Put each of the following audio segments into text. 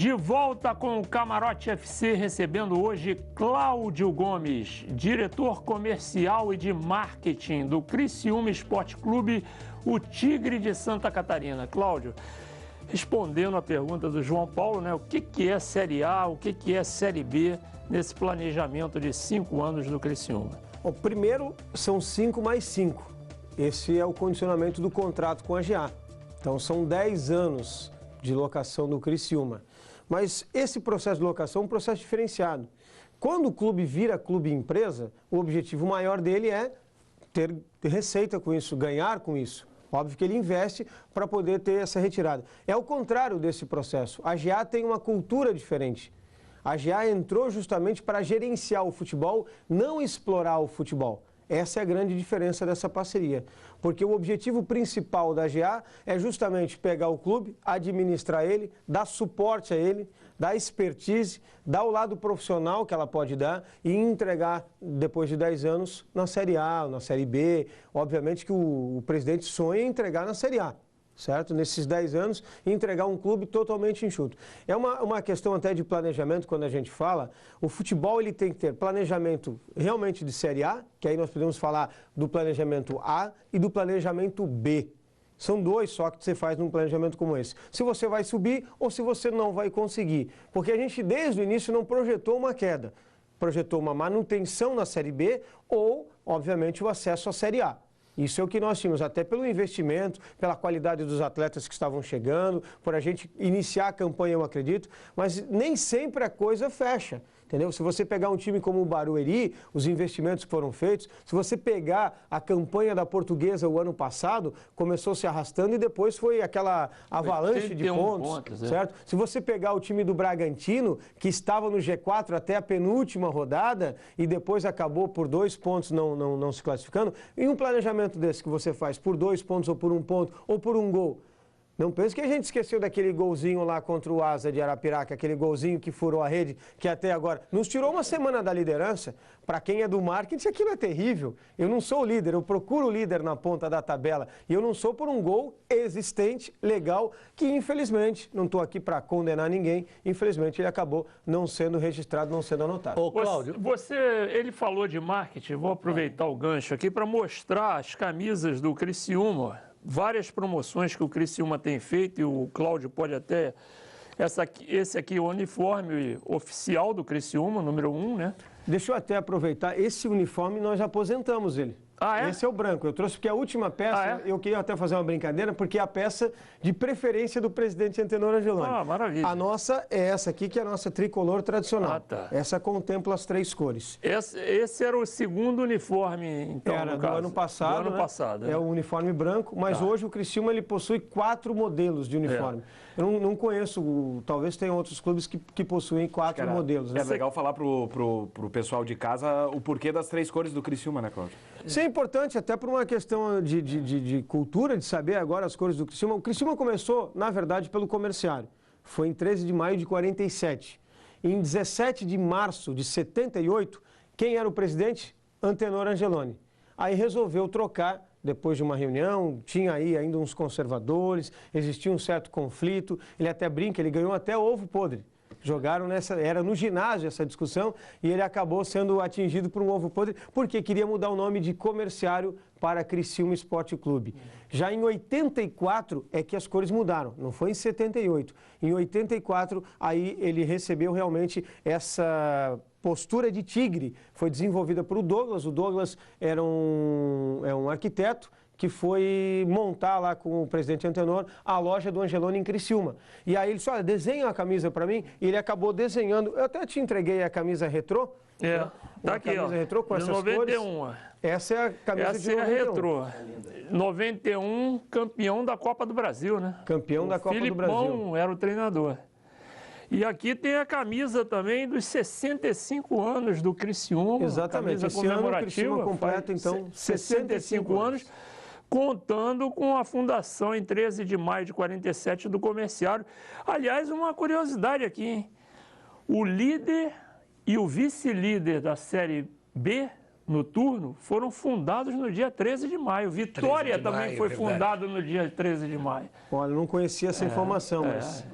De volta com o Camarote FC, recebendo hoje Cláudio Gomes, diretor comercial e de marketing do Criciúma Esporte Clube, o Tigre de Santa Catarina. Cláudio, respondendo a pergunta do João Paulo, né, o que é Série A, o que é Série B nesse planejamento de 5 anos do Criciúma? Bom, primeiro, são 5 mais 5. Esse é o condicionamento do contrato com a GA. Então, são 10 anos de locação do Criciúma. Mas esse processo de locação é um processo diferenciado. Quando o clube vira clube empresa, o objetivo maior dele é ter receita com isso, ganhar com isso. Óbvio que ele investe para poder ter essa retirada. É o contrário desse processo. A GA tem uma cultura diferente. A GA entrou justamente para gerenciar o futebol, não explorar o futebol. Essa é a grande diferença dessa parceria, porque o objetivo principal da GA é justamente pegar o clube, administrar ele, dar suporte a ele, dar expertise, dar o lado profissional que ela pode dar e entregar, depois de 10 anos, na Série A, na Série B. Obviamente que o presidente sonha em entregar na Série A. Certo? Nesses 10 anos, entregar um clube totalmente enxuto. É uma questão até de planejamento, quando a gente fala, o futebol ele tem que ter planejamento realmente de Série A, que aí nós podemos falar do planejamento A e do planejamento B. São 2 só que você faz num planejamento como esse. Se você vai subir ou se você não vai conseguir. Porque a gente, desde o início, não projetou uma queda. Projetou uma manutenção na Série B ou, obviamente, o acesso à Série A. Isso é o que nós tínhamos, até pelo investimento, pela qualidade dos atletas que estavam chegando, por a gente iniciar a campanha, eu acredito, mas nem sempre a coisa fecha, entendeu? Se você pegar um time como o Barueri, os investimentos que foram feitos, se você pegar a campanha da Portuguesa o ano passado, começou se arrastando e depois foi aquela avalanche de pontos, certo? Se você pegar o time do Bragantino, que estava no G4 até a penúltima rodada e depois acabou por 2 pontos não se classificando, em um planejamento desse que você faz por 2 pontos ou por 1 ponto ou por 1 gol, não pense que a gente esqueceu daquele golzinho lá contra o Asa de Arapiraca, aquele golzinho que furou a rede, que até agora nos tirou uma semana da liderança. Para quem é do marketing, aquilo é terrível. Eu não sou o líder, eu procuro o líder na ponta da tabela. E eu não sou por um gol existente, legal, que infelizmente, não estou aqui para condenar ninguém, infelizmente ele acabou não sendo registrado, não sendo anotado. Ô, Cláudio, ele falou de marketing, vou aproveitar o gancho aqui para mostrar as camisas do Criciúma. Várias promoções que o Criciúma tem feito, e o Cláudio pode até... Esse aqui é o uniforme oficial do Criciúma, número 1, né? Deixa eu até aproveitar, esse uniforme nós já aposentamos ele. Ah, é? Esse é o branco. Eu trouxe porque a última peça, eu queria até fazer uma brincadeira, porque é a peça de preferência do presidente Antenor Angeloni. Ah, maravilha. A nossa é essa aqui, que é a nossa tricolor tradicional. Ah, tá. Essa contempla as 3 cores. Esse era o segundo uniforme, então, era no do caso. ano passado. Do ano passado. É o uniforme branco, mas hoje o Criciúma ele possui 4 modelos de uniforme. Eu não conheço, talvez tenha outros clubes que possuem 4 modelos. Né? É legal falar pro pessoal de casa o porquê das 3 cores do Criciúma, né, Cláudio? Isso é importante, até por uma questão de cultura, de saber agora as cores do Criciúma. O Criciúma começou, na verdade, pelo comerciário. Foi em 13 de maio de 47. Em 17 de março de 78, quem era o presidente? Antenor Angeloni. Aí resolveu trocar, depois de uma reunião, tinha aí ainda uns conservadores, existia um certo conflito, ele até brinca, ele ganhou até ovo podre. Jogaram era no ginásio essa discussão e ele acabou sendo atingido por um ovo podre porque queria mudar o nome de comerciário para Criciúma Esporte Clube. Já em 84 é que as cores mudaram, não foi em 78. Em 84 aí ele recebeu realmente essa postura de tigre, foi desenvolvida por o Douglas. O Douglas era um arquiteto que foi montar lá com o presidente Antenor a loja do Angeloni em Criciúma. E aí ele disse, olha, desenha a camisa para mim, e ele acabou desenhando, eu até te entreguei a camisa retrô. Tá aqui, camisa retrô com de essas 91. Cores. Essa é a camisa de 91. Essa é a retrô. 91, campeão da Copa do Brasil, né? Campeão da Copa do Brasil. Filipão era o treinador. E aqui tem a camisa também dos 65 anos do Criciúma. Exatamente, esse ano o Criciúma completa, então, 65 anos. Contando com a fundação em 13 de maio de 47 do comerciário. Aliás, uma curiosidade aqui, hein? O líder e o vice-líder da Série B no turno foram fundados no dia 13 de maio. Vitória também foi fundada no dia 13 de maio. Olha, eu não conhecia essa informação, mas...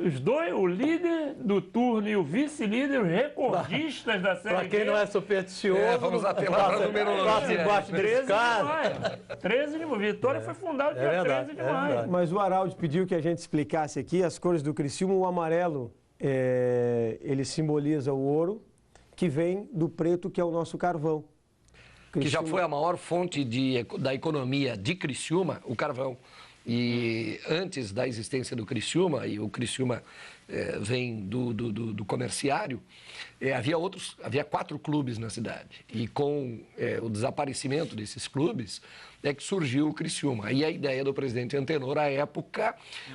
os dois, o líder do turno e o vice-líder, os recordistas da Série B. Para quem não é supersticioso, vamos apelar para o número 13 de maio. 13 de maio. Vitória foi fundada dia 13 de maio. Mas o Araldo pediu que a gente explicasse aqui as cores do Criciúma. O amarelo, ele simboliza o ouro, que vem do preto, que é o nosso carvão. Que já foi a maior fonte da economia de Criciúma, o carvão. E antes da existência do Criciúma, e o Criciúma vem do comerciário, havia 4 clubes na cidade. E com o desaparecimento desses clubes, é que surgiu o Criciúma. E a ideia do presidente Antenor, à época,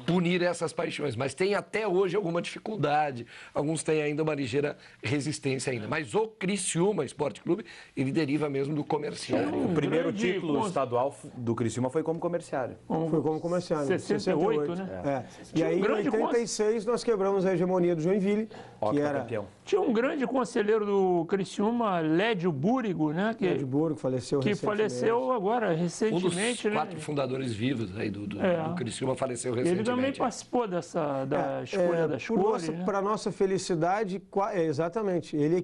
unir essas paixões. Mas tem até hoje alguma dificuldade, alguns têm ainda uma ligeira resistência ainda. Mas o Criciúma Esporte Clube, ele deriva mesmo do comerciário. O primeiro título estadual do Criciúma foi como comerciário. Foi como comerciário. 68, né? E aí, em 86, nós quebramos a hegemonia do Joinville, que era... campeão. Tinha um grande conselheiro do Criciúma, Lédio Búrigo, né? Lédio Búrigo, faleceu que recentemente. faleceu agora, recentemente. Um dos 4 fundadores vivos aí do Criciúma faleceu recentemente. Ele também participou da escolha das cores. Para nossa felicidade, exatamente. Ele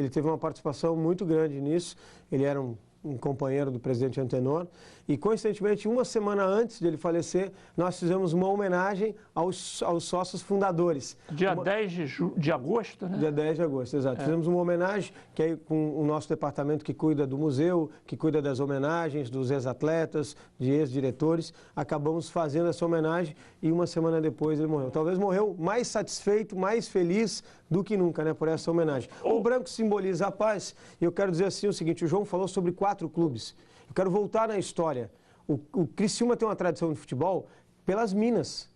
teve uma participação muito grande nisso. Ele era um companheiro do presidente Antenor. E, coincidentemente, uma semana antes de ele falecer, nós fizemos uma homenagem aos sócios fundadores. Dia 10 de agosto, né? Dia 10 de agosto, exato. Fizemos uma homenagem, que aí com o nosso departamento que cuida do museu, que cuida das homenagens, dos ex-atletas, de ex-diretores, acabamos fazendo essa homenagem e uma semana depois ele morreu. Talvez morreu mais satisfeito, mais feliz do que nunca, né, por essa homenagem. O branco simboliza a paz, e eu quero dizer assim o seguinte, o João falou sobre 4 clubes. Eu quero voltar na história. O Criciúma tem uma tradição de futebol pelas minas.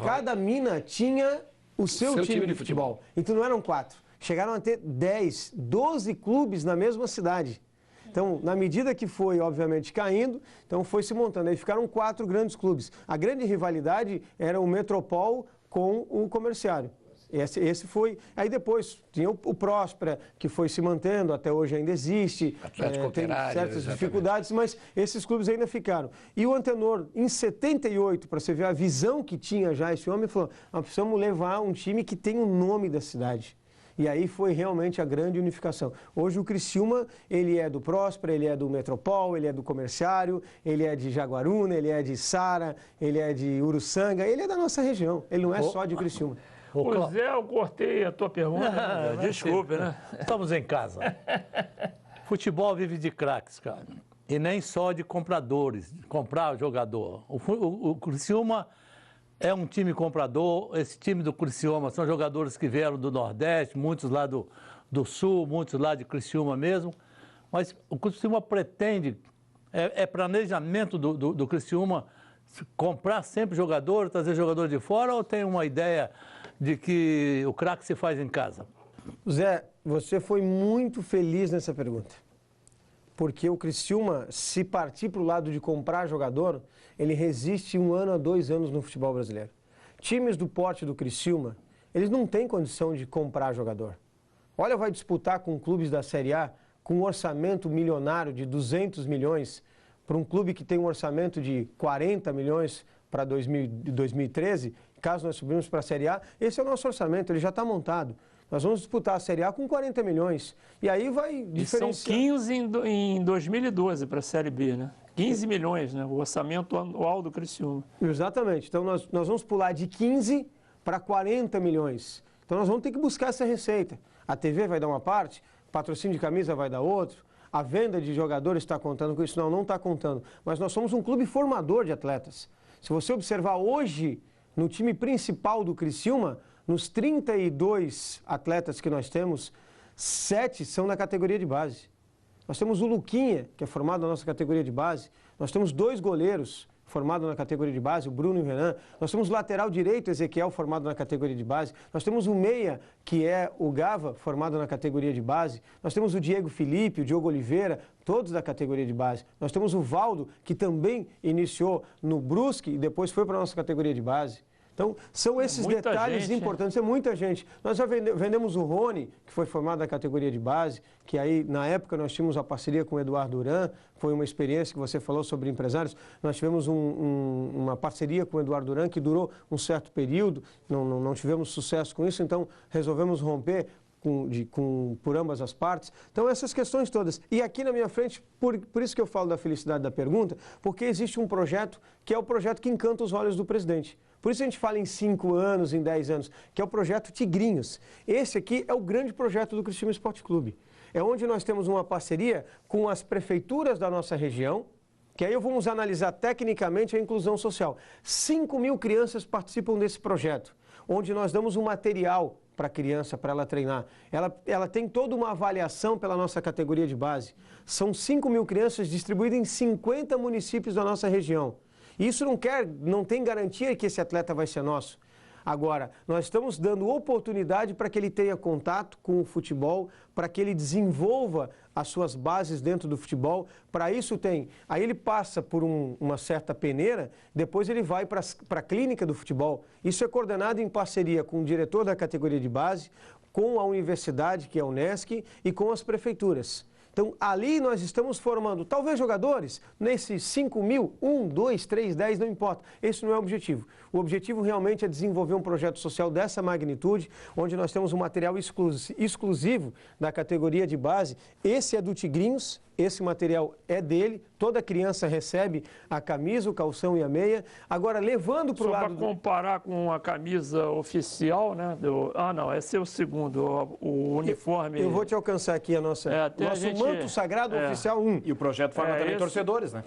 Cada mina tinha o seu time de futebol. Então não eram 4. Chegaram a ter 10, 12 clubes na mesma cidade. Então, na medida que foi, obviamente, caindo, então foi se montando. Aí ficaram 4 grandes clubes. A grande rivalidade era o Metropol com o Comerciário. Esse foi... Aí depois tinha o Próspera, que foi se mantendo, até hoje ainda existe. Tem certas dificuldades, mas esses clubes ainda ficaram. E o Antenor, em 78, para você ver a visão que tinha já esse homem, falou, nós precisamos levar um time que tem o nome da cidade. E aí foi realmente a grande unificação. Hoje o Criciúma, ele é do Próspera, ele é do Metropol, ele é do Comerciário, ele é de Jaguaruna, ele é de Sara, ele é de Uruçanga, ele é da nossa região, ele não é só de Criciúma. Ô Zé, eu cortei a tua pergunta. Desculpe, né? Estamos em casa. Futebol vive de craques, cara. E nem só de compradores, de comprar jogador. O Criciúma é um time comprador. Esse time do Criciúma são jogadores que vieram do Nordeste, muitos lá do Sul, muitos lá de Criciúma mesmo. Mas o Criciúma pretende, planejamento do Criciúma comprar sempre jogador, trazer jogador de fora, ou tem uma ideia de que o craque se faz em casa? Zé, você foi muito feliz nessa pergunta. Porque o Criciúma, se partir para o lado de comprar jogador, ele resiste 1 ano a 2 anos no futebol brasileiro. Times do porte do Criciúma, eles não têm condição de comprar jogador. Olha, vai disputar com clubes da Série A com um orçamento milionário de 200 milhões para um clube que tem um orçamento de 40 milhões para 2013, caso nós subimos para a Série A, esse é o nosso orçamento, ele já está montado. Nós vamos disputar a Série A com 40 milhões. E aí vai diferenciar. E são 15 em 2012 para a Série B, né? 15 milhões, né? O orçamento anual do Criciúma. Exatamente. Então nós vamos pular de 15 para 40 milhões. Então nós vamos ter que buscar essa receita. A TV vai dar uma parte, o patrocínio de camisa vai dar outro, a venda de jogadores está contando com isso? Não está contando. Mas nós somos um clube formador de atletas. Se você observar hoje, no time principal do Criciúma, nos 32 atletas que nós temos, 7 são da categoria de base. Nós temos o Luquinha, que é formado na nossa categoria de base. Nós temos 2 goleiros formados na categoria de base, o Bruno e o Renan. Nós temos o lateral direito, Ezequiel, formado na categoria de base. Nós temos o meia, que é o Gava, formado na categoria de base. Nós temos o Diego Felipe, o Diogo Oliveira, todos da categoria de base. Nós temos o Valdo, que também iniciou no Brusque e depois foi para a nossa categoria de base. Então, são esses detalhes importantes, é muita gente. Nós já vendemos o Rony, que foi formado na categoria de base, que aí, na época, nós tínhamos a parceria com o Eduardo Duran, foi uma experiência que você falou sobre empresários. Nós tivemos uma parceria com o Eduardo Duran, que durou um certo período, não tivemos sucesso com isso, então resolvemos romper por ambas as partes. Então, essas questões todas. E aqui na minha frente, por isso que eu falo da felicidade da pergunta, porque existe um projeto que é o projeto que encanta os olhos do presidente. Por isso a gente fala em 5 anos, em 10 anos, que é o projeto Tigrinhos. Esse aqui é o grande projeto do Criciúma Esporte Clube. É onde nós temos uma parceria com as prefeituras da nossa região, que aí vamos analisar tecnicamente a inclusão social. 5.000 crianças participam desse projeto, onde nós damos um material para a criança, para ela treinar. Ela tem toda uma avaliação pela nossa categoria de base. São 5.000 crianças distribuídas em 50 municípios da nossa região. Isso não tem garantia que esse atleta vai ser nosso. Agora, nós estamos dando oportunidade para que ele tenha contato com o futebol, para que ele desenvolva as suas bases dentro do futebol. Para isso aí ele passa por uma certa peneira, depois ele vai para a clínica do futebol. Isso é coordenado em parceria com o diretor da categoria de base, com a universidade, que é a Unesc, e com as prefeituras. Então, ali nós estamos formando, talvez jogadores, nesses 5.000, 1, 2, 3, 10, não importa. Esse não é o objetivo. O objetivo realmente é desenvolver um projeto social dessa magnitude, onde nós temos um material exclusivo da categoria de base. Esse é do Tigrinhos, esse material é dele, toda criança recebe a camisa, o calção e a meia. Agora, levando para o lado... Só para comparar com a camisa oficial, né? Não, esse é o segundo, o uniforme... Eu vou te alcançar aqui a nosso manto sagrado oficial 1. E o projeto forma também torcedores, né?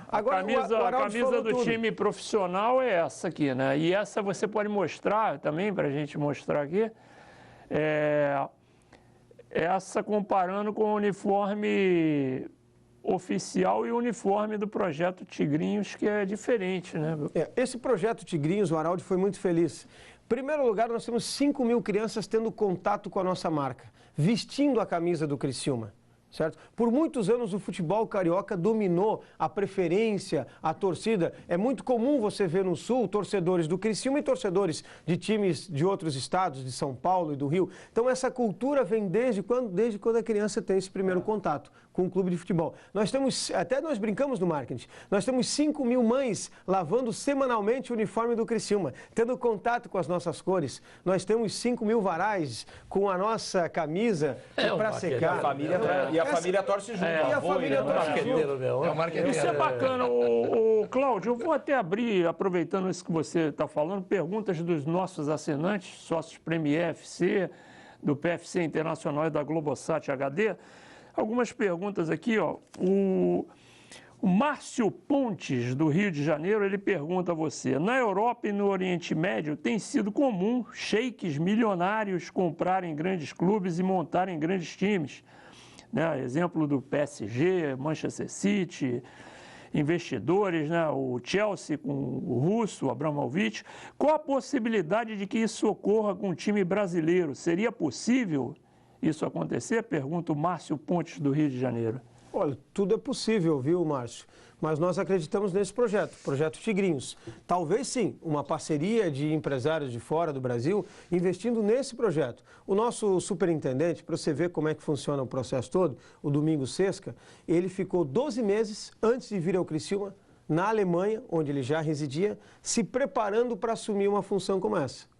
Agora, a camisa do time profissional é essa aqui, né? E essa você pode mostrar também, para a gente mostrar aqui. Essa comparando com o uniforme oficial e o uniforme do projeto Tigrinhos, que é diferente, né? Esse projeto Tigrinhos, o Araldi foi muito feliz. Em primeiro lugar, nós temos 5.000 crianças tendo contato com a nossa marca, vestindo a camisa do Criciúma. Certo? Por muitos anos o futebol carioca dominou a preferência, a torcida. É muito comum você ver no Sul torcedores do Criciúma e torcedores de times de outros estados, de São Paulo e do Rio. Então essa cultura vem desde quando a criança tem esse primeiro contato com o clube de futebol. Até nós brincamos no marketing, nós temos 5.000 mães lavando semanalmente o uniforme do Criciúma, tendo contato com as nossas cores. Nós temos 5.000 varais com a nossa camisa para secar. A família torce junto. E a família torce junto. Isso é bacana. Cláudio, eu vou até abrir, aproveitando isso que você está falando, perguntas dos nossos assinantes, sócios Premier FC, do PFC Internacional e da Globosat HD. Algumas perguntas aqui, ó. O Márcio Pontes, do Rio de Janeiro, ele pergunta a você: na Europa e no Oriente Médio tem sido comum sheiks milionários comprarem grandes clubes e montarem grandes times. Né? Exemplo do PSG, Manchester City, investidores, né? O Chelsea com o russo, o Abramovich. Qual a possibilidade de que isso ocorra com um time brasileiro? Seria possível isso acontecer? Pergunta o Márcio Pontes, do Rio de Janeiro. Olha, tudo é possível, viu, Márcio? Mas nós acreditamos nesse projeto Tigrinhos. Talvez sim, uma parceria de empresários de fora do Brasil investindo nesse projeto. O nosso superintendente, para você ver como é que funciona o processo todo, o Domingos Sesca, ele ficou 12 meses antes de vir ao Criciúma, na Alemanha, onde ele já residia, se preparando para assumir uma função como essa.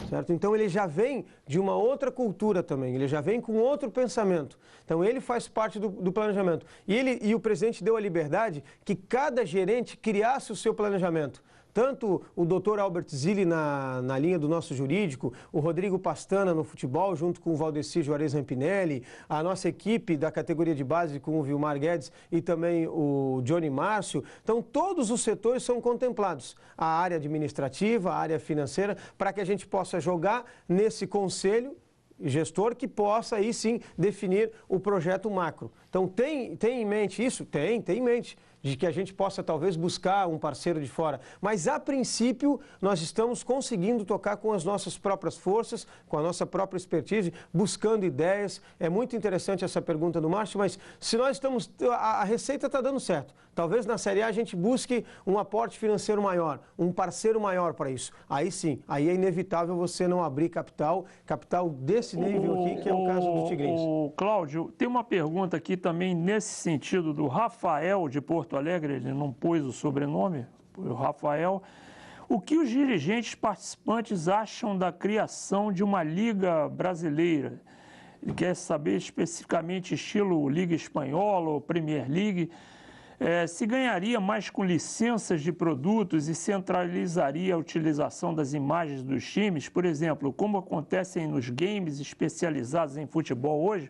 Certo? Então ele já vem de uma outra cultura também, ele já vem com outro pensamento. Então ele faz parte do planejamento. E o presidente deu a liberdade que cada gerente criasse o seu planejamento. Tanto o doutor Albert Zilli na linha do nosso jurídico, o Rodrigo Pastana no futebol, junto com o Valdeci Juarez Rampinelli, a nossa equipe da categoria de base com o Vilmar Guedes e também o Johnny Márcio. Então todos os setores são contemplados, a área administrativa, a área financeira, para que a gente possa jogar nesse conselho gestor que possa aí sim definir o projeto macro. Então tem em mente isso? Tem em mente. de que a gente possa talvez buscar um parceiro de fora. Mas, a princípio, nós estamos conseguindo tocar com as nossas próprias forças, com a nossa própria expertise, buscando ideias. É muito interessante essa pergunta do Márcio, mas se nós estamos... A receita está dando certo. Talvez na Série A a gente busque um aporte financeiro maior, um parceiro maior para isso. Aí sim, aí é inevitável você não abrir capital desse nível aqui, que é o caso do Tigrinhos. Cláudio, tem uma pergunta aqui também nesse sentido do Rafael de Porto Alegre, ele não pôs o sobrenome, o Rafael. O que os dirigentes participantes acham da criação de uma liga brasileira? Ele quer saber especificamente estilo Liga Espanhola ou Premier League. Se ganharia mais com licenças de produtos e centralizaria a utilização das imagens dos times, por exemplo, como acontecem nos games especializados em futebol hoje,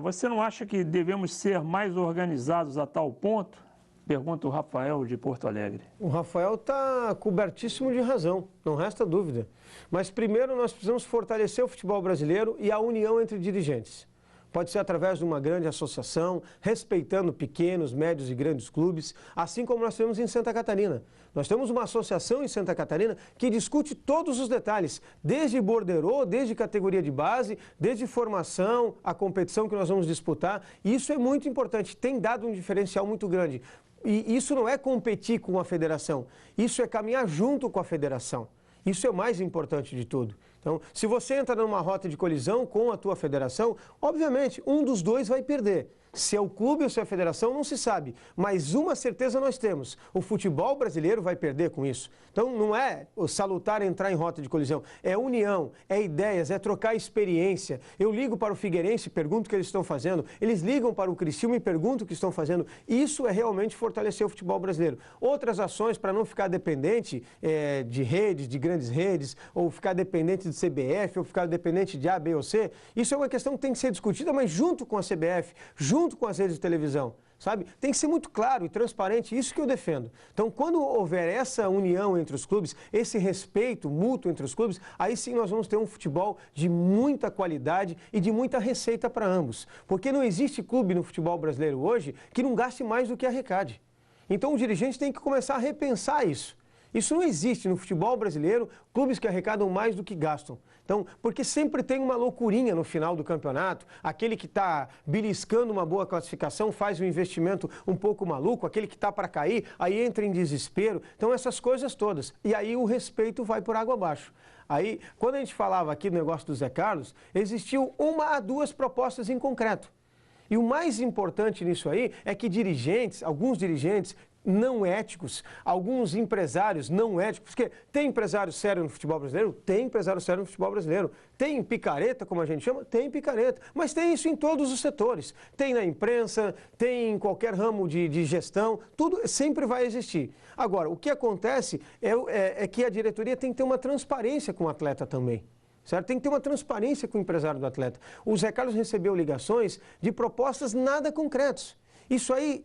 você não acha que devemos ser mais organizados a tal ponto? Pergunta o Rafael de Porto Alegre. O Rafael está cobertíssimo de razão, não resta dúvida. Mas primeiro nós precisamos fortalecer o futebol brasileiro e a união entre dirigentes. Pode ser através de uma grande associação, respeitando pequenos, médios e grandes clubes, assim como nós temos em Santa Catarina. Nós temos uma associação em Santa Catarina que discute todos os detalhes, desde borderô, desde categoria de base, desde formação, a competição que nós vamos disputar. E isso é muito importante, tem dado um diferencial muito grande. E isso não é competir com a federação, isso é caminhar junto com a federação. Isso é o mais importante de tudo. Então, se você entra numa rota de colisão com a tua federação, obviamente, um dos dois vai perder. Se é o clube ou se é a federação, não se sabe. Mas uma certeza nós temos, o futebol brasileiro vai perder com isso. Então, não é o salutar entrar em rota de colisão, é união, é ideias, é trocar experiência. Eu ligo para o Figueirense e pergunto o que eles estão fazendo, eles ligam para o Criciúma e perguntam o que estão fazendo. Isso é realmente fortalecer o futebol brasileiro. Outras ações para não ficar dependente de redes, de grandes redes, ou ficar dependente de CBF, ou ficar dependente de A, B ou C, isso é uma questão que tem que ser discutida, mas junto com a CBF, junto com as redes de televisão, sabe? Tem que ser muito claro e transparente, isso que eu defendo. Então, quando houver essa união entre os clubes, esse respeito mútuo entre os clubes, aí sim nós vamos ter um futebol de muita qualidade e de muita receita para ambos. Porque não existe clube no futebol brasileiro hoje que não gaste mais do que arrecade. Então, o dirigente tem que começar a repensar isso. Isso não existe no futebol brasileiro, clubes que arrecadam mais do que gastam. Então, porque sempre tem uma loucurinha no final do campeonato, aquele que está beliscando uma boa classificação faz um investimento um pouco maluco, aquele que está para cair, aí entra em desespero. Então, essas coisas todas. E aí o respeito vai por água abaixo. Aí, quando a gente falava aqui do negócio do Zé Carlos, existiu 1 a 2 propostas em concreto. E o mais importante nisso aí é que dirigentes, alguns dirigentes não éticos, alguns empresários não éticos, porque tem empresário sério no futebol brasileiro? Tem empresário sério no futebol brasileiro. Tem picareta, como a gente chama? Tem picareta. Mas tem isso em todos os setores. Tem na imprensa, tem em qualquer ramo de gestão, tudo sempre vai existir. Agora, o que acontece é que a diretoria tem que ter uma transparência com o atleta também. Certo? Tem que ter uma transparência com o empresário do atleta. O Zé Carlos recebeu ligações de propostas nada concretas. Isso aí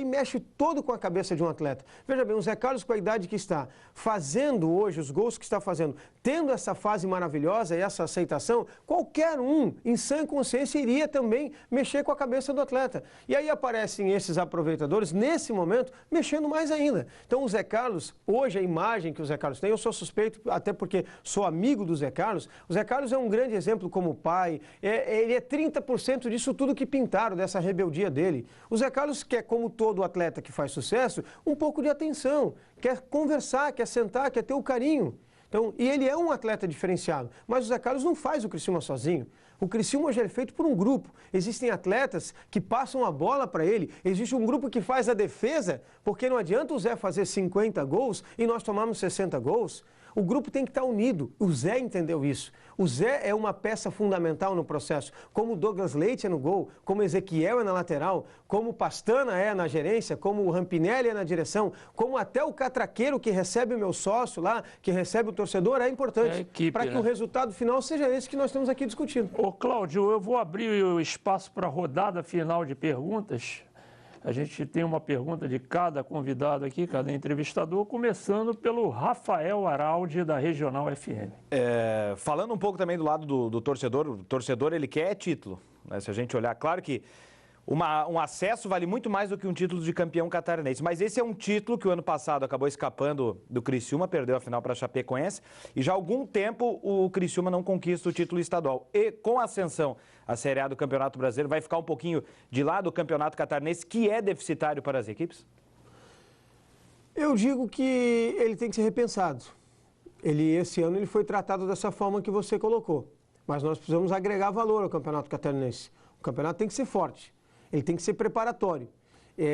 mexe todo com a cabeça de um atleta. Veja bem, o Zé Carlos, com a idade que está, fazendo hoje os gols que está fazendo, tendo essa fase maravilhosa e essa aceitação, qualquer um, em sã consciência, iria também mexer com a cabeça do atleta. E aí aparecem esses aproveitadores, nesse momento, mexendo mais ainda. Então, o Zé Carlos, hoje a imagem que o Zé Carlos tem, eu sou suspeito, até porque sou amigo do Zé Carlos, o Zé Carlos é um grande exemplo como pai, ele é 30% disso tudo que pintaram, dessa rebeldia dele. O Zé Carlos quer, como todo atleta que faz sucesso, um pouco de atenção, quer conversar, quer sentar, quer ter o carinho. Então, e ele é um atleta diferenciado, mas o Zé Carlos não faz o Criciúma sozinho. O Criciúma hoje é feito por um grupo. Existem atletas que passam a bola para ele, existe um grupo que faz a defesa, porque não adianta o Zé fazer 50 gols e nós tomarmos 60 gols. O grupo tem que estar unido. O Zé entendeu isso. O Zé é uma peça fundamental no processo. Como o Douglas Leite é no gol, como o Ezequiel é na lateral, como o Pastana é na gerência, como o Rampinelli é na direção, como até o catraqueiro que recebe o meu sócio lá, que recebe o torcedor, é importante para que o resultado final seja esse que nós estamos aqui discutindo. Ô, Cláudio, eu vou abrir o espaço para a rodada final de perguntas. A gente tem uma pergunta de cada convidado aqui, cada entrevistador, começando pelo Rafael Araldi, da Regional FM. Falando um pouco também do lado do torcedor, o torcedor ele quer título, né? Se a gente olhar, claro que um acesso vale muito mais do que um título de campeão catarinense. Mas esse é um título que o ano passado acabou escapando do Criciúma, perdeu a final para a Chapecoense. E já há algum tempo o Criciúma não conquista o título estadual. E com a ascensão à Série A do Campeonato Brasileiro, vai ficar um pouquinho de lado do Campeonato Catarinense, que é deficitário para as equipes? Eu digo que ele tem que ser repensado. Esse ano ele foi tratado dessa forma que você colocou. Mas nós precisamos agregar valor ao Campeonato Catarinense. O campeonato tem que ser forte. Ele tem que ser preparatório.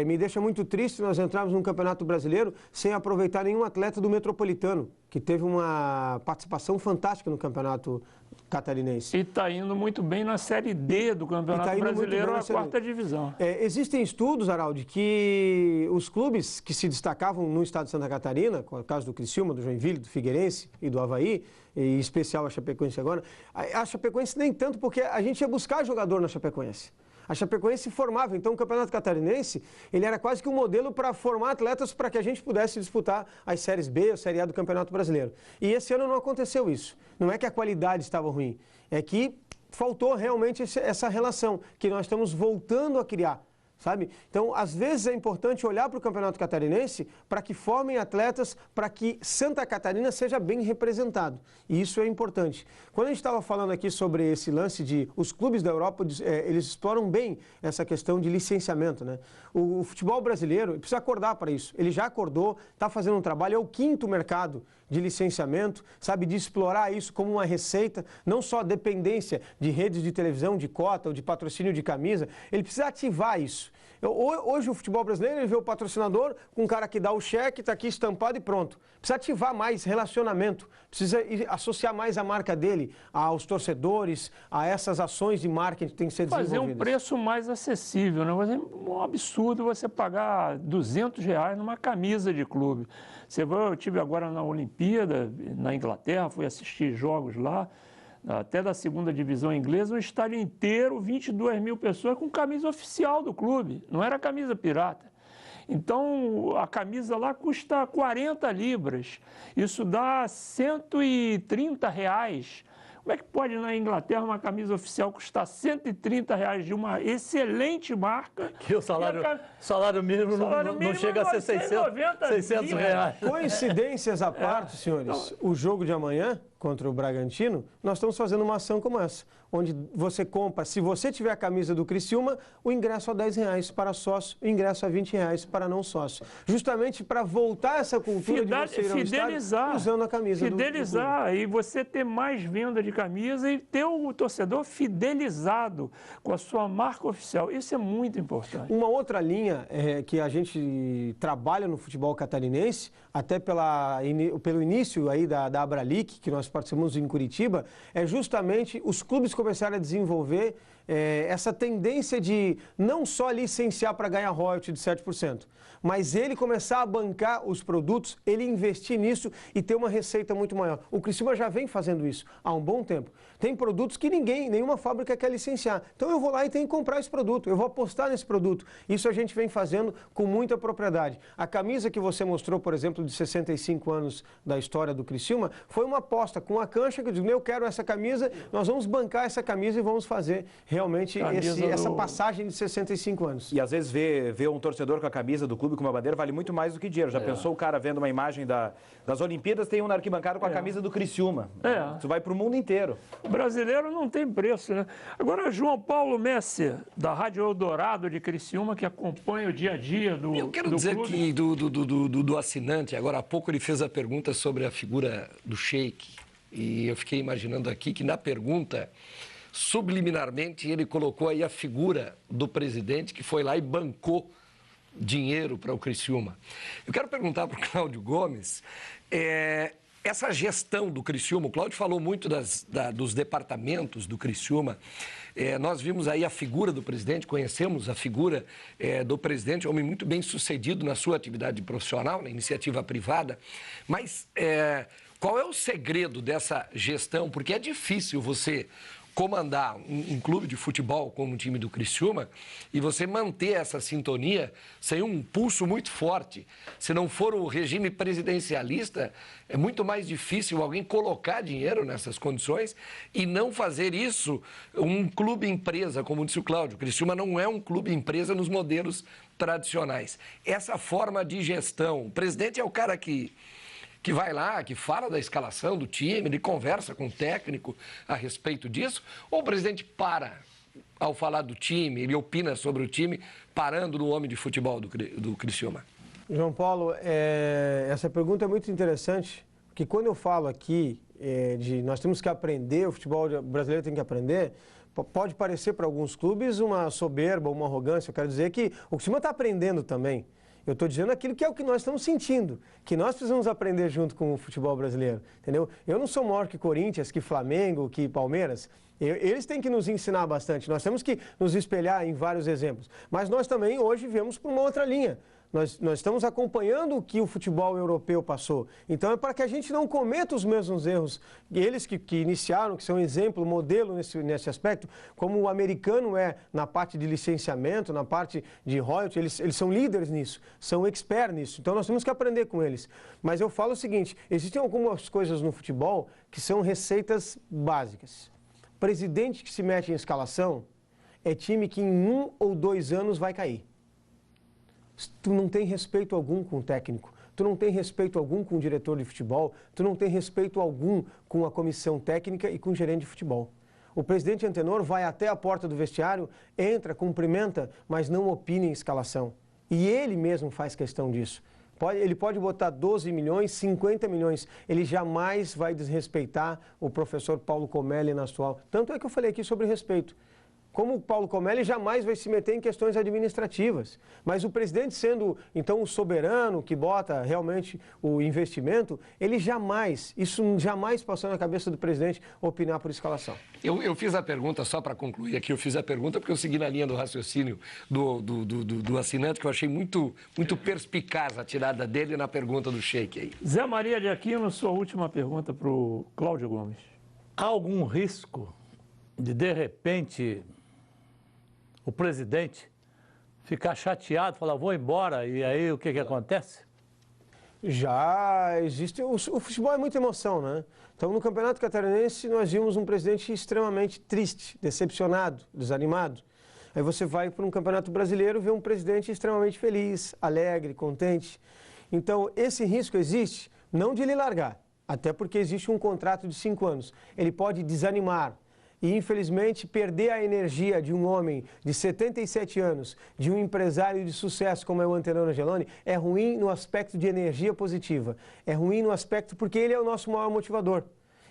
Me deixa muito triste nós entrarmos num Campeonato Brasileiro sem aproveitar nenhum atleta do Metropolitano, que teve uma participação fantástica no Campeonato Catarinense. E está indo muito bem na Série D do Campeonato Brasileiro, a quarta divisão. Existem estudos, Araldi, que os clubes que se destacavam no estado de Santa Catarina, com o caso do Criciúma, do Joinville, do Figueirense e do Avaí, e em especial a Chapecoense agora, a Chapecoense nem tanto, porque a gente ia buscar jogador na Chapecoense. A Chapecoense formava, então o Campeonato Catarinense, ele era quase que um modelo para formar atletas para que a gente pudesse disputar as séries B, a Série A do Campeonato Brasileiro. E esse ano não aconteceu isso. Não é que a qualidade estava ruim, é que faltou realmente essa relação que nós estamos voltando a criar. Sabe? Então, às vezes é importante olhar para o Campeonato Catarinense para que formem atletas, para que Santa Catarina seja bem representado. E isso é importante. Quando a gente estava falando aqui sobre esse lance de os clubes da Europa, eles exploram bem essa questão de licenciamento, né? O futebol brasileiro precisa acordar para isso. Ele já acordou, está fazendo um trabalho, é o quinto mercado de licenciamento, sabe, de explorar isso como uma receita, não só dependência de redes de televisão, de cota ou de patrocínio de camisa, ele precisa ativar isso. Hoje o futebol brasileiro, ele vê o patrocinador com um cara que dá o cheque, está aqui estampado e pronto. Precisa ativar mais relacionamento, precisa associar mais a marca dele aos torcedores, a essas ações de marketing que tem que ser desenvolvidas. Fazer um preço mais acessível, né? É um absurdo você pagar R$200 numa camisa de clube. Eu tive agora na Olimpíada, na Inglaterra, fui assistir jogos lá, até da segunda divisão inglesa, um estádio inteiro, 22 mil pessoas com camisa oficial do clube, não era camisa pirata. Então, a camisa lá custa 40 libras, isso dá R$130. Como é que pode na Inglaterra uma camisa oficial custar R$130 de uma excelente marca? Que o salário mínimo não chega a ser 600 reais. Coincidências à parte, senhores, o jogo de amanhã contra o Bragantino, nós estamos fazendo uma ação como essa, onde você compra, se você tiver a camisa do Criciúma, o ingresso a R$10 para sócio, o ingresso a R$20 para não sócio. Justamente para voltar essa cultura de você ir ao estádio usando a camisa do clube. E você ter mais venda de camisa e ter o torcedor fidelizado com a sua marca oficial. Isso é muito importante. Uma outra linha que a gente trabalha no futebol catarinense, até pelo início aí da Abralic, que nós participamos em Curitiba, é justamente os clubes começarem a desenvolver essa tendência de não só licenciar para ganhar royalty de 7%, mas ele começar a bancar os produtos, ele investir nisso e ter uma receita muito maior. O Criciúma já vem fazendo isso há um bom tempo. Tem produtos que nenhuma fábrica quer licenciar. Então eu vou lá e tenho que comprar esse produto, eu vou apostar nesse produto. Isso a gente vem fazendo com muita propriedade. A camisa que você mostrou, por exemplo, de 65 anos da história do Criciúma, foi uma aposta com a cancha que eu digo, eu quero essa camisa, nós vamos bancar essa camisa e vamos fazer realmente essa passagem de 65 anos. E às vezes ver um torcedor com a camisa do clube, com uma bandeira, vale muito mais do que dinheiro. Já pensou o cara vendo uma imagem das Olimpíadas, tem um na arquibancada com a camisa do Criciúma. Isso vai para o mundo inteiro. O brasileiro não tem preço, né? Agora, João Paulo Messi, da Rádio Eldorado de Criciúma, que acompanha o dia a dia do clube. Eu quero dizer que do assinante, agora há pouco ele fez a pergunta sobre a figura do Sheik. E eu fiquei imaginando aqui que na pergunta, subliminarmente, ele colocou aí a figura do presidente que foi lá e bancou dinheiro para o Criciúma. Eu quero perguntar para o Cláudio Gomes, essa gestão do Criciúma, o Cláudio falou muito dos departamentos do Criciúma, nós vimos aí a figura do presidente, conhecemos a figura do presidente, homem muito bem sucedido na sua atividade profissional, na iniciativa privada, mas qual é o segredo dessa gestão? Porque é difícil você comandar um clube de futebol como o time do Criciúma e você manter essa sintonia sem um pulso muito forte. Se não for o regime presidencialista, é muito mais difícil alguém colocar dinheiro nessas condições e não fazer isso um clube empresa, como disse o Cláudio. O Criciúma não é um clube empresa nos modelos tradicionais. Essa forma de gestão, o presidente é o cara que vai lá, que fala da escalação do time, ele conversa com o técnico a respeito disso, ou o presidente para ao falar do time, ele opina sobre o time, parando no homem de futebol do Criciúma? João Paulo, essa pergunta é muito interessante, porque quando eu falo aqui de nós temos que aprender, o futebol brasileiro tem que aprender, pode parecer para alguns clubes uma soberba, uma arrogância. Eu quero dizer que o Criciúma está aprendendo também. Eu estou dizendo aquilo que é o que nós estamos sentindo, que nós precisamos aprender junto com o futebol brasileiro, entendeu? Eu não sou maior que Corinthians, que Flamengo, que Palmeiras. Eles têm que nos ensinar bastante, nós temos que nos espelhar em vários exemplos. Mas nós também hoje vivemos por uma outra linha. Nós estamos acompanhando o que o futebol europeu passou. Então é para que a gente não cometa os mesmos erros. Eles que iniciaram, que são exemplo, modelo nesse aspecto, como o americano é na parte de licenciamento, na parte de royalty, eles são líderes nisso, são experts nisso. Então nós temos que aprender com eles. Mas eu falo o seguinte, existem algumas coisas no futebol que são receitas básicas. Presidente que se mete em escalação é time que em 1 ou 2 anos vai cair. Tu não tem respeito algum com o técnico, tu não tem respeito algum com o diretor de futebol, tu não tem respeito algum com a comissão técnica e com o gerente de futebol. O presidente Antenor vai até a porta do vestiário, entra, cumprimenta, mas não opina em escalação. E ele mesmo faz questão disso. Ele pode botar 12 milhões, 50 milhões, ele jamais vai desrespeitar o professor Paulo Comelli na atual. Tanto é que eu falei aqui sobre respeito. Como o Paulo Comelli jamais vai se meter em questões administrativas. Mas o presidente sendo, então, o soberano que bota realmente o investimento, isso jamais passou na cabeça do presidente opinar por escalação. Eu fiz a pergunta, só para concluir aqui, eu fiz a pergunta porque eu segui na linha do raciocínio do assinante, que eu achei muito perspicaz a tirada dele na pergunta do Sheik aí. Zé Maria de Aquino, sua última pergunta para o Cláudio Gomes. Há algum risco de repente, o presidente ficar chateado, falar, vou embora, e aí o que acontece? Já existe, o futebol é muita emoção, né? Então, no Campeonato Catarinense, nós vimos um presidente extremamente triste, decepcionado, desanimado. Aí você vai para um Campeonato Brasileiro e vê um presidente extremamente feliz, alegre, contente. Então, esse risco existe, não de ele largar, até porque existe um contrato de 5 anos. Ele pode desanimar, e, infelizmente, perder a energia de um homem de 77 anos, de um empresário de sucesso como é o Antenor Angeloni, é ruim no aspecto de energia positiva. É ruim no aspecto porque ele é o nosso maior motivador.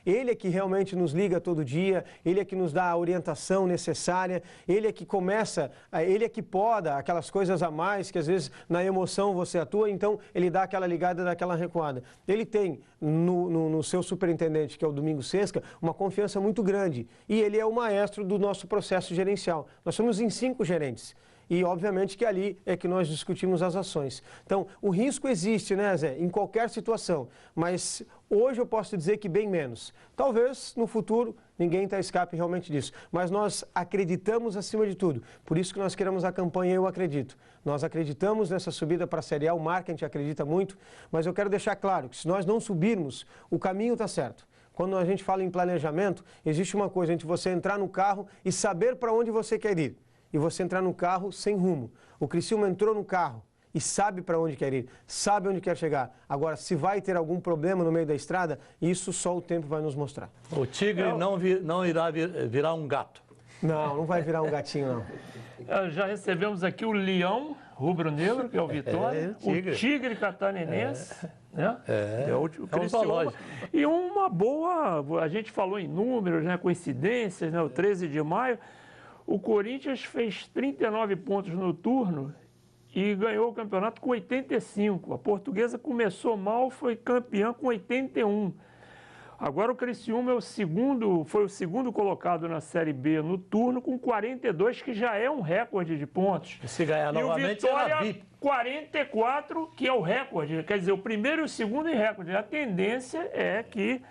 Ele é que realmente nos liga todo dia, ele é que nos dá a orientação necessária, ele é que começa, ele é que poda aquelas coisas a mais que às vezes na emoção você atua, então ele dá aquela ligada, dá aquela recuada. Ele tem no seu superintendente, que é o Domingos Sesca, uma confiança muito grande e ele é o maestro do nosso processo gerencial. Nós somos em 5 gerentes. E, obviamente, que ali é que nós discutimos as ações. Então, o risco existe, né, Zé, em qualquer situação, mas hoje eu posso dizer que bem menos. Talvez, no futuro, ninguém está a escape realmente disso. Mas nós acreditamos acima de tudo. Por isso que nós queremos a campanha Eu Acredito. Nós acreditamos nessa subida para a Série A, o marketing acredita muito, mas eu quero deixar claro que se nós não subirmos, o caminho está certo. Quando a gente fala em planejamento, existe uma coisa entre você entrar no carro e saber para onde você quer ir. E você entrar no carro sem rumo. O Criciúma entrou no carro e sabe para onde quer ir, sabe onde quer chegar. Agora, se vai ter algum problema no meio da estrada, isso só o tempo vai nos mostrar. O tigre não irá virar um gato. Não vai virar um gatinho, não. Já recebemos aqui o leão rubro-negro, que é o Vitória, o tigre catarinense, né? É o Criciúma. E uma boa, a gente falou em números, né, coincidências, né, o 13 de maio, o Corinthians fez 39 pontos no turno e ganhou o campeonato com 85. A Portuguesa começou mal, foi campeã com 81. Agora o Criciúma foi o segundo colocado na Série B no turno com 42, que já é um recorde de pontos. E se ganhar novamente, o Vitória, 44, que é o recorde. Quer dizer, o primeiro e o segundo em recorde. A tendência é que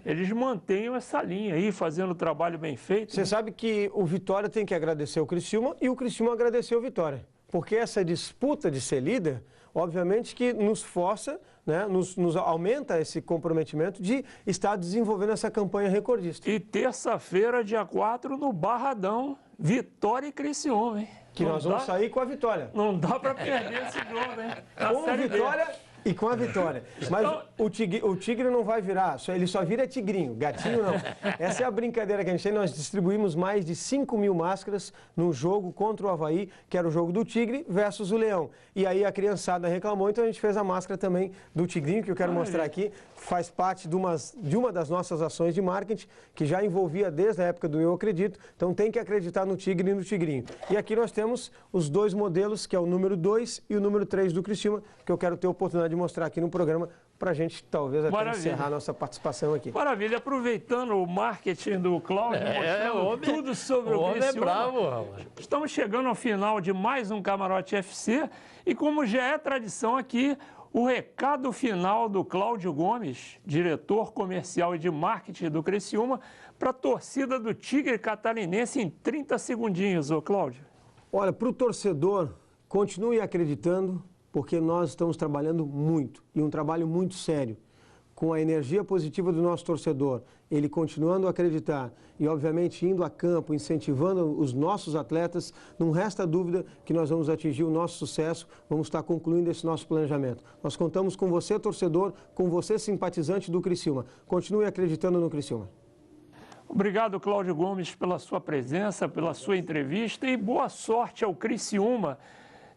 eles mantenham essa linha aí, fazendo o trabalho bem feito. Você sabe que o Vitória tem que agradecer o Criciúma e o Criciúma agradeceu o Vitória. Porque essa disputa de ser líder, obviamente que nos força, né, nos aumenta esse comprometimento de estar desenvolvendo essa campanha recordista. E terça-feira, dia 4, no Barradão, Vitória e Criciúma, hein? Que nós vamos sair com a vitória. Não dá para perder esse jogo, hein? Com a vitória e com a vitória. Mas o tigre não vai virar, ele só vira tigrinho, gatinho não. Essa é a brincadeira que a gente tem. Nós distribuímos mais de 5.000 máscaras num jogo contra o Avaí, que era o jogo do tigre versus o leão. E aí a criançada reclamou, então a gente fez a máscara também do tigrinho, que eu quero mostrar aqui. Faz parte de uma das nossas ações de marketing, que já envolvia desde a época do Eu Acredito. Então tem que acreditar no tigre e no tigrinho. E aqui nós temos os dois modelos, que é o número 2 e o número 3 do Criciúma, que eu quero ter a oportunidade de mostrar aqui no programa, para a gente talvez até encerrar nossa participação aqui. Maravilha, aproveitando o marketing do Cláudio, mostrando tudo sobre o Criciúma. É bravo, rapaz. Estamos chegando ao final de mais um Camarote FC e, como já é tradição aqui, o recado final do Cláudio Gomes, diretor comercial e de marketing do Criciúma, para a torcida do Tigre Catarinense em 30 segundinhos, ô Cláudio. Olha, para o torcedor, continue acreditando, porque nós estamos trabalhando muito, e um trabalho muito sério, com a energia positiva do nosso torcedor, ele continuando a acreditar e, obviamente, indo a campo, incentivando os nossos atletas, não resta dúvida que nós vamos atingir o nosso sucesso, vamos estar concluindo esse nosso planejamento. Nós contamos com você, torcedor, com você, simpatizante do Criciúma. Continue acreditando no Criciúma. Obrigado, Cláudio Gomes, pela sua presença, pela sua entrevista e boa sorte ao Criciúma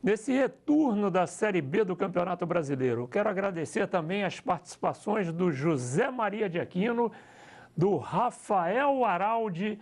nesse retorno da Série B do Campeonato Brasileiro. Quero agradecer também as participações do José Maria de Aquino, do Rafael Araldi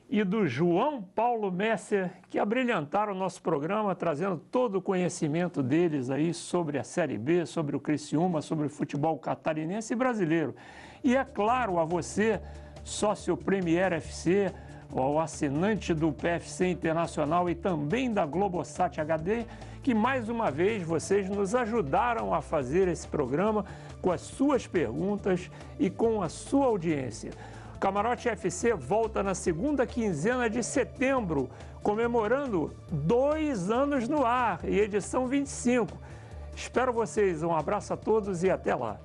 e do João Paulo Messer, que abrilhantaram o nosso programa, trazendo todo o conhecimento deles aí sobre a Série B, sobre o Criciúma, sobre o futebol catarinense e brasileiro. E é claro, a você, sócio Premier FC, ao assinante do PFC Internacional e também da Globosat HD, que mais uma vez vocês nos ajudaram a fazer esse programa com as suas perguntas e com a sua audiência. O Camarote FC volta na segunda quinzena de setembro, comemorando 2 anos no ar e edição 25. Espero vocês. Um abraço a todos e até lá.